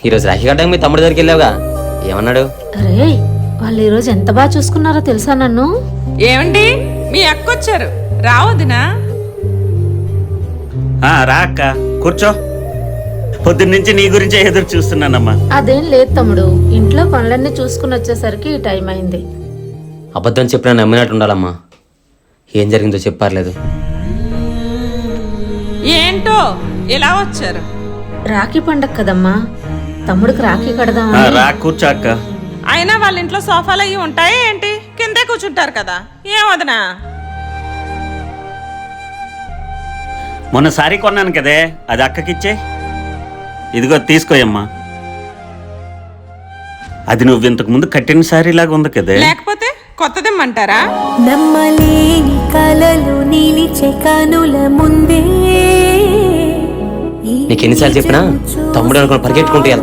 ఈరోజు రాఖీ కట్టడానికి మీ తమ్ముడి దగ్గరికి వెళ్ళావుగా, ఏమన్నాడు? అరే వాళ్ళు ఈరోజు ఎంత బాగా చూసుకున్నారో తెలుసా నన్ను. ఏమండి మీ అక్క వచ్చారు, రావద్దునా? రా అక్క, కూర్చో. పొద్దున్నుంచి నీ గురించే ఎదురు చూస్తున్నానమ్మా. అదేం లేదు తమ్ముడు, ఇంట్లో పనులన్నీ చూసుకుని వచ్చేసరికి ఈ టైం అయింది. అబద్ధం చెప్పినా నమ్మినట్టు ఉండాలమ్మా. ఏం జరిగిందో చెప్పారలేదు. ఏంటో ఇలా వచ్చారు? రాఖీ పండగ కదమ్మా, తమ్ముడికి రాఖీ కడదామా? రా కూర్చో అక్క. అయినా వాళ్ళ ఇంట్లో సోఫాలు అయ్యి ఉంటాయి ఏంటి? కిందే కూర్చుంటారు కదా. ఏం వదనా? మొన్న సారీ కొన్నాను కదే, అది అక్కకిచ్చే. ఇదిగో తీసుకోయమ్మా. అది నువ్వు ఇంతకు ముందు కట్టిన సారీ లాగా ఉంది కదే. లేకపోతే కొత్తదిమ్మంటారా? నమ్మలేని కలలు నిలిచే కనుల ముందే నీకు ఎన్నిసార్లు చెప్పినా తమ్ముడు అనుకుని పరిగెట్టుకుంటూ